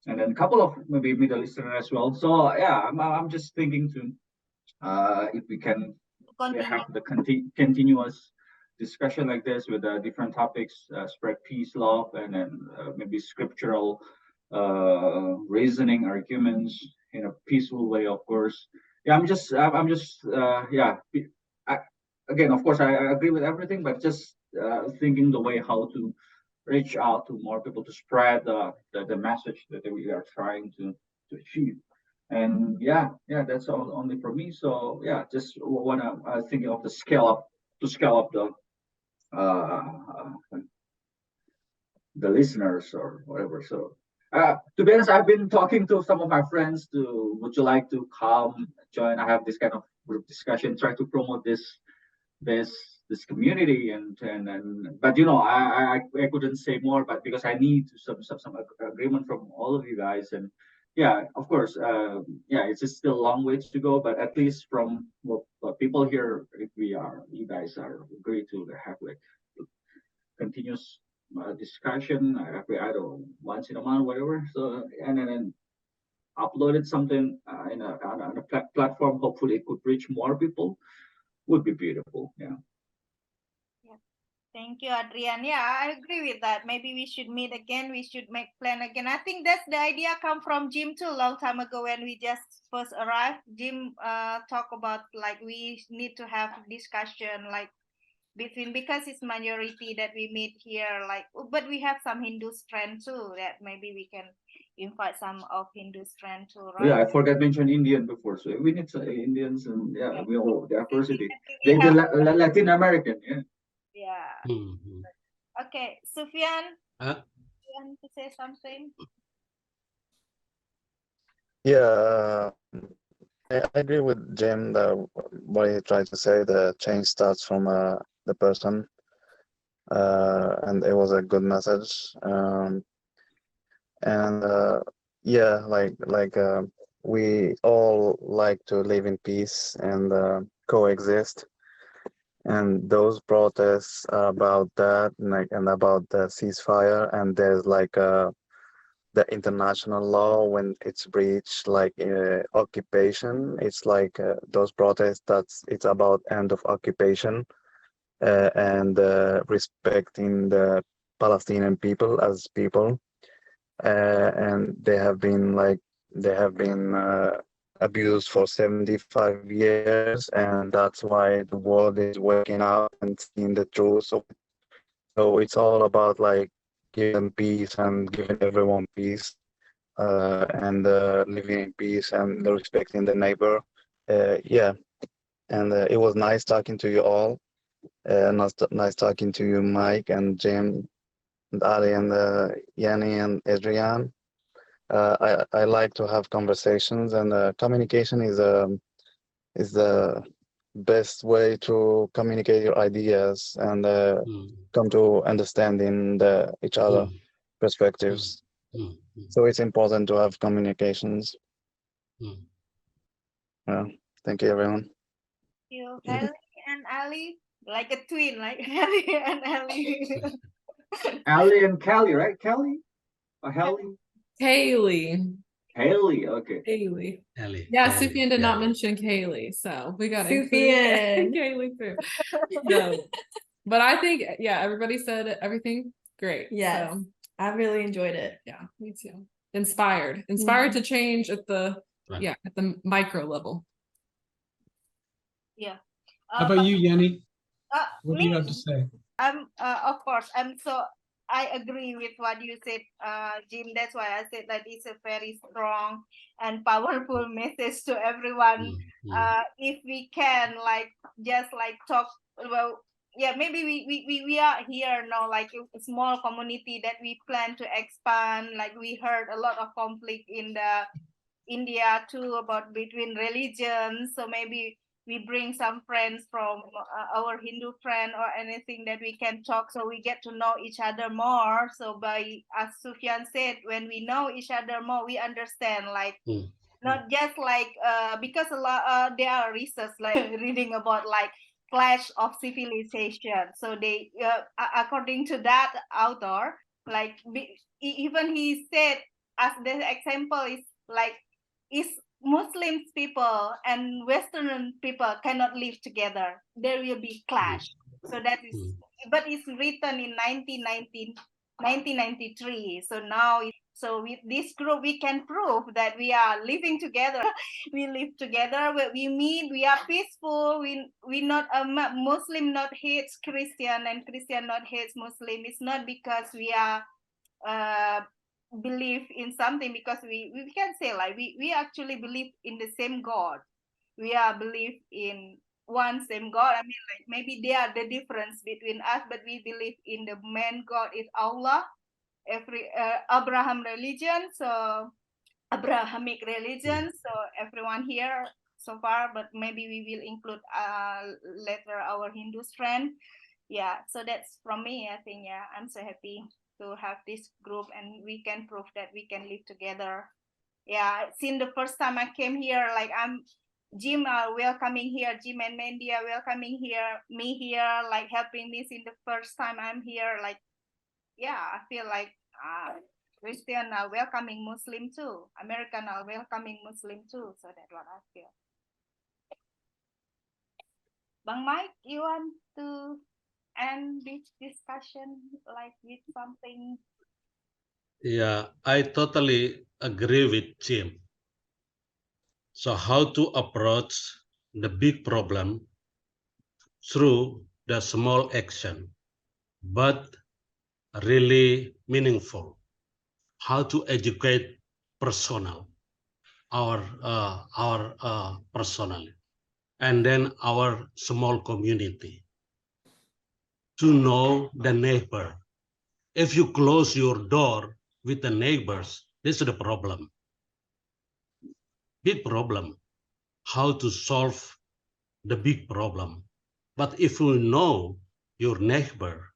and then a couple of maybe Middle Eastern as well. So yeah, I'm just thinking to if we can have the continuous discussion like this with different topics, spread peace, love, and then maybe scriptural reasoning arguments in a peaceful way, of course. Yeah, I'm just again, of course, I agree with everything, but just thinking the way how to reach out to more people, to spread the message that we are trying to achieve. And that's all only for me. So yeah, just wanna thinking of the scale up uh, the listeners or whatever. So To be honest, I've been talking to some of my friends to, would you like to come join? I have this kind of group discussion, try to promote this this community and but I couldn't say more, but because I need some agreement from all of you guys. And yeah, of course, yeah, it's just still a long ways to go, but at least from what people here, if you guys are agree to have like continuous discussion every, I don't know, once in a month, whatever. So and then uploaded something on a platform. Hopefully, it could reach more people. Would be beautiful. Yeah. Thank you, Adrian. Yeah, I agree with that. Maybe we should meet again. We should make plan again. I think that's the idea come from Jim too, a long time ago when we just first arrived. Jim talk about like we need to have discussion like between, because it's majority that we meet here, like, but we have some Hindu friends too that maybe we can invite some of Hindu friends too, right? Yeah, I forgot to mention Indian before, so we need some Indians and yeah, we all diversity. We The have, Latin American, yeah. yeah. Mhm. Okay, Sufyan, Huh? you want to say something? Yeah, I agree with Jim that what he tried to say, the change starts from the person, and it was a good message. And yeah, we all like to live in peace and coexist. And those protests are about that, and about the ceasefire. And there's the international law when it's breached, like occupation. It's like those protests. It's about end of occupation and respecting the Palestinian people as people. And they have been abused for 75 years, and that's why the world is waking up and seeing the truth. So it's all about like giving them peace and giving everyone peace, and living in peace and respecting the neighbor. Yeah, and it was nice talking to you all. Nice talking to you, Mike and Jim and Ali and Yanni and Adrian. I like to have conversations, and communication is the best way to communicate your ideas and come to understanding each other perspectives. So it's important to have communications. Yeah. Thank you, everyone. You, Harry and Ali, like a twin, like Harry and Ali. Ali and Kelly, right? Kelly or Haley? Kaylee. Haley, okay. Kaylee. Ellie, Yeah, Ellie, Sufyan did not Ellie. mention Kaylee, so we got to Sufyan. Kaylee too. So, but I think, yeah, everybody said everything great. Yes. So, I really enjoyed it. yeah, me too. Inspired to change at the Right. at the micro level. Yeah. How about you, Yenny? What do you Me, have to say? of course, I agree with what you said, Jim. That's why I said that it's a very strong and powerful message to everyone. If we can just talk, well, yeah, maybe we are here now, like a small community that we plan to expand. Like we heard a lot of conflict in the India too about between religions. So maybe we bring some friends from our Hindu friend or anything that we can talk, so we get to know each other more. So by, as Sufyan said, when we know each other more, we understand not just because a lot there are research like reading about like clash of civilization. So they according to that author, even he said, as the example is like, is Muslims people and Western people cannot live together. There will be clash. So that is, but it's written in 1993. So now, so with this group, we can prove that we are living together. We live together. We meet. We are peaceful. We not Muslim not hates Christian and Christian not hates Muslim. It's not because we are believe in something, because we can say like we actually believe in the same God. We are believe in one same God. I mean, like maybe they are the difference between us, but we believe in the main God is Allah. every Abraham religion, so Abrahamic religion. So everyone here so far, but maybe we will include later our Hindu friend. Yeah, so that's from me. I think, yeah, I'm so happy to have this group and we can prove that we can live together. Yeah, since the first time I came here, like Jim welcoming here, Jim and Mandy are welcoming here, me here, like helping me since the first time I'm here. Like, yeah, I feel like Christian are welcoming Muslim too, American are welcoming Muslim too. So that's what I feel. Bang Mike, you want to end this discussion like with something? Yeah, I totally agree with Jim. So how to approach the big problem through the small action, but really meaningful. How to educate personal, our personal, and then our small community to know the neighbor. If you close your door with the neighbors, this is the problem. Big problem. How to solve the big problem. But if you know your neighbor,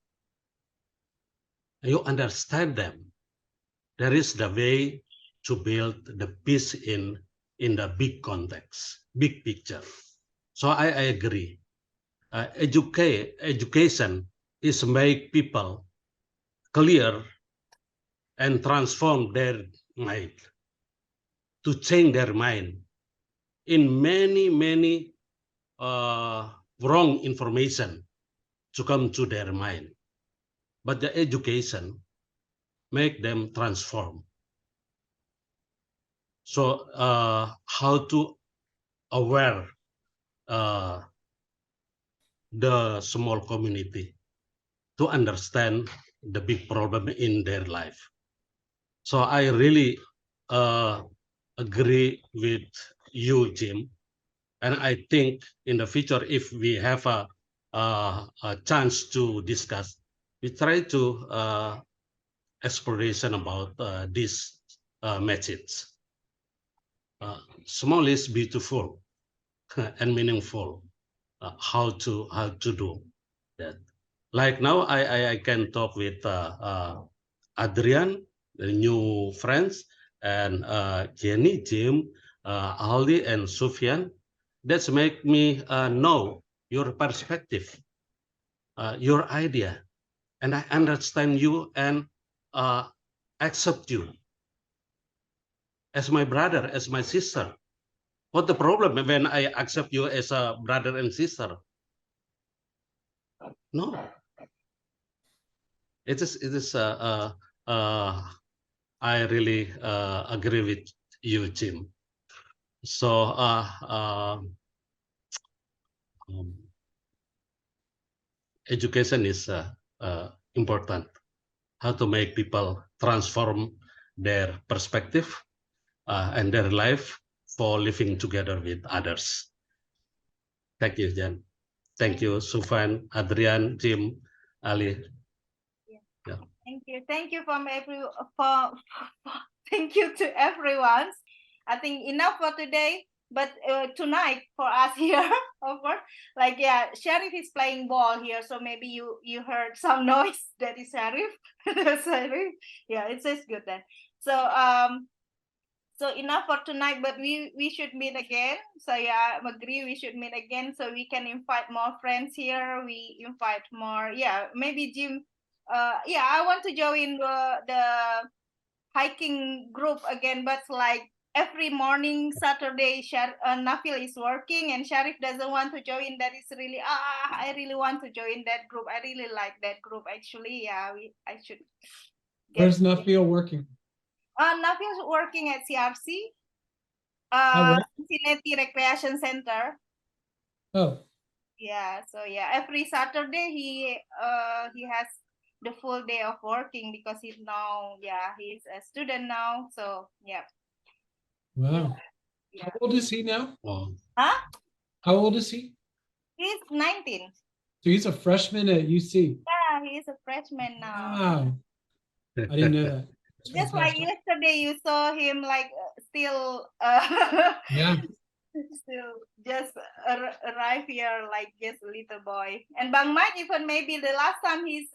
you understand them, there is the way to build the peace in the big context, big picture. So I agree. Education is make people clear and transform their mind, to change their mind in many wrong information to come to their mind. But the education make them transform. So how to aware the small community to understand the big problem in their life. So I really agree with you, Jim. And I think in the future, if we have a chance to discuss, we try to exploration about this message. Small is beautiful and meaningful. How to do that? Like now, I can talk with Adrian, the new friends, and Jenny, Jim, Aldi, and Sufyan. That's make me know your perspective, your idea, and I understand you and accept you as my brother, as my sister. What the problem when I accept you as a brother and sister? No, it is. I really agree with you, Jim. So education is important. How to make people transform their perspective and their life for living together with others. Thank you, Jan. Thank you, Sufan, Adrian, Jim, Ali. Yeah. Thank you. Thank you thank you to everyone. I think enough for today. But tonight for us here, of course, like, yeah, Sheriff is playing ball here, so maybe you heard some noise. That is Sheriff. Sheriff. Yeah, it says good then. So enough for tonight, but we should meet again. So yeah, I agree, we should meet again so we can invite more friends here. We invite more, yeah, maybe Jim. Yeah, I want to join the hiking group again, but like every morning Saturday, Nafil is working and Sharif doesn't want to join. That is really I really want to join that group. I really like that group actually. Yeah, I should. Where's Nafil working? Nafil's working at CRC, Cincinnati Recreation Center. Oh. Yeah, so yeah, every Saturday he has the full day of working because he's now, yeah, he's a student now. So yeah. Wow. Yeah. How old is he now? Wow. Huh? How old is he? He's 19. So he's a freshman at UC. Yeah, he's a freshman now. Wow. I didn't know that. That's Just like fantastic. yesterday, you saw him like still Yeah. still just arrive here like just a little boy. And Bang Mike, even maybe the last time he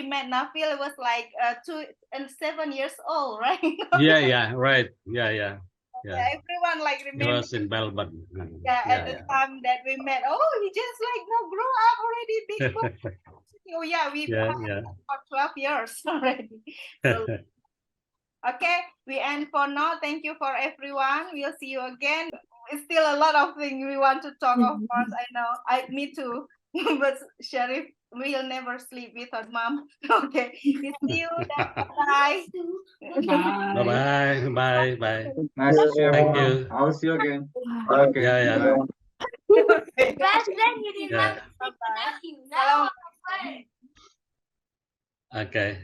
met Nafil was like 2 and 7 years old, right? Yeah, right. Yeah. Everyone like It remember. was in Melbourne. At the time that we met, oh, he just like no grow up already, big boy. Oh yeah, we've Yeah. for 12 years already. So, okay, we end for now. Thank you for everyone. We'll see you again. It's still a lot of things we want to talk, of course. I know. Me too. But Sharif will never sleep without mom. Okay. We see you then. Bye. Bye. Nice to see Thank everyone. you. I'll see you again. Okay. Yeah. Bye. Okay. Yeah. Bye-bye. Okay.